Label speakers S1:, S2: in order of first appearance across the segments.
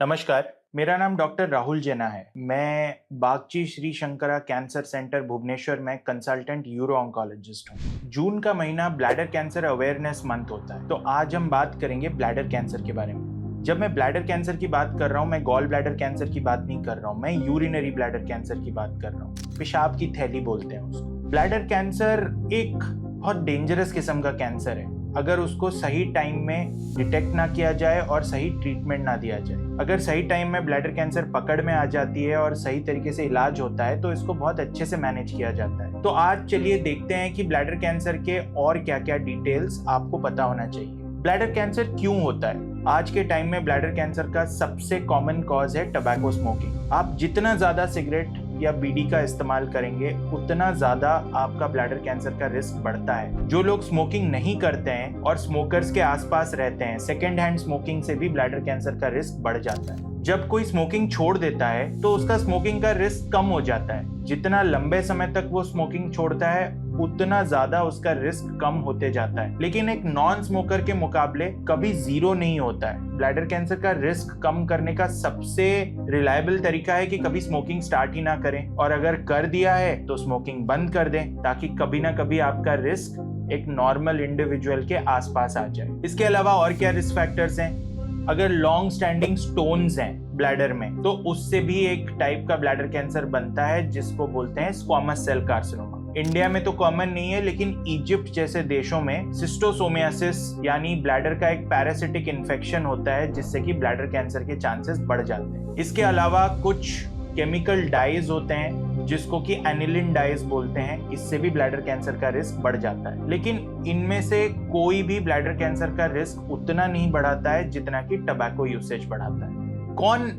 S1: नमस्कार, मेरा नाम डॉक्टर राहुल जेना है। मैं बागची श्री शंकरा कैंसर सेंटर भुवनेश्वर में कंसल्टेंट यूरो ऑन्कोलॉजिस्ट हूँ। जून का महीना ब्लैडर कैंसर अवेयरनेस मंथ होता है, तो आज हम बात करेंगे ब्लैडर कैंसर के बारे में। जब मैं ब्लैडर कैंसर की बात कर रहा हूँ, मैं गॉल ब्लैडर कैंसर की बात नहीं कर रहा हूँ, मैं यूरिनरी ब्लैडर कैंसर की बात कर रहा हूँ। पेशाब की थैली बोलते हैं उसको। ब्लैडर कैंसर एक बहुत डेंजरस किस्म का कैंसर है अगर उसको सही टाइम में डिटेक्ट ना किया जाए और सही ट्रीटमेंट ना दिया जाए। अगर सही टाइम में ब्लैडर कैंसर पकड़ में आ जाती है और सही तरीके से इलाज होता है तो इसको बहुत अच्छे से मैनेज किया जाता है। तो आज चलिए देखते हैं कि ब्लैडर कैंसर के और क्या क्या डिटेल्स आपको पता होना चाहिए। ब्लैडर कैंसर क्यों होता है? आज के टाइम में ब्लैडर कैंसर का सबसे कॉमन कॉज है टबैको स्मोकिंग। आप जितना ज्यादा सिगरेट या बीड़ी का इस्तेमाल करेंगे उतना ज्यादा आपका ब्लैडर कैंसर का रिस्क बढ़ता है। जो लोग स्मोकिंग नहीं करते हैं और स्मोकर्स के आसपास रहते हैं, सेकेंड हैंड स्मोकिंग से भी ब्लैडर कैंसर का रिस्क बढ़ जाता है। जब कोई स्मोकिंग छोड़ देता है तो उसका स्मोकिंग का रिस्क कम हो जाता है। जितना लंबे समय तक वो स्मोकिंग छोड़ता है उतना ज्यादा उसका रिस्क कम होते जाता है। लेकिन एक नॉन स्मोकर के मुकाबले कभी जीरो नहीं होता है। ब्लैडर कैंसर का रिस्क कम करने का सबसे रिलायबल तरीका है कि कभी स्मोकिंग स्टार्ट ही ना करें, और अगर कर दिया है तो स्मोकिंग बंद कर दें, ताकि कभी ना कभी आपका रिस्क एक नॉर्मल इंडिविजुअल के आसपास आ जाए। इसके अलावा और क्या रिस्क फैक्टर्स हैं? अगर लॉन्ग स्टैंडिंग स्टोन्स हैं ब्लैडर में तो उससे भी एक टाइप का ब्लैडर कैंसर बनता है जिसको बोलते हैं स्क्वामस सेल कार्सिनोमा। इंडिया में तो कॉमन नहीं है, लेकिन इजिप्ट जैसे देशों में सिस्टोसोमियासिस यानी ब्लैडर का एक पैरासिटिक इन्फेक्शन होता है जिससे कि ब्लैडर कैंसर के चांसेस बढ़ जाते हैं। इसके अलावा कुछ केमिकल डाइज होते हैं जिसको कि एनिलिन डाइज बोलते हैं, इससे भी ब्लैडर कैंसर का रिस्क बढ़ जाता है। लेकिन इनमें से कोई भी ब्लैडर कैंसर का रिस्क उतना नहीं बढ़ाता है जितना कि टबैको यूसेज बढ़ाता है। कौन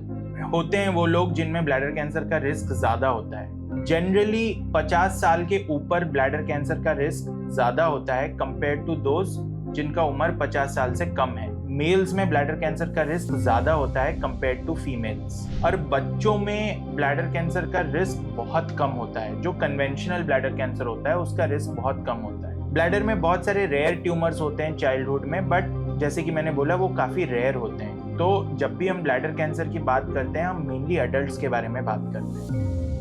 S1: होते हैं वो लोग जिनमें ब्लैडर कैंसर का रिस्क ज्यादा होता है? जनरली 50 साल के ऊपर ब्लैडर कैंसर का रिस्क ज्यादा होता है कंपेयर टू दोज जिनका उम्र 50 साल से कम है। मेल्स में ब्लैडर कैंसर का रिस्क ज्यादा होता है कंपेयर टू फीमेल्स, और बच्चों में ब्लैडर कैंसर का रिस्क बहुत कम होता है। जो कन्वेंशनल ब्लैडर कैंसर होता है उसका रिस्क बहुत कम होता है। ब्लैडर में बहुत सारे रेयर ट्यूमर्स होते हैं चाइल्डहुड में, बट जैसे कि मैंने बोला वो काफी रेयर होते हैं। तो जब भी हम ब्लैडर कैंसर की बात करते हैं हम मेनली अडल्ट्स के बारे में बात करते हैं।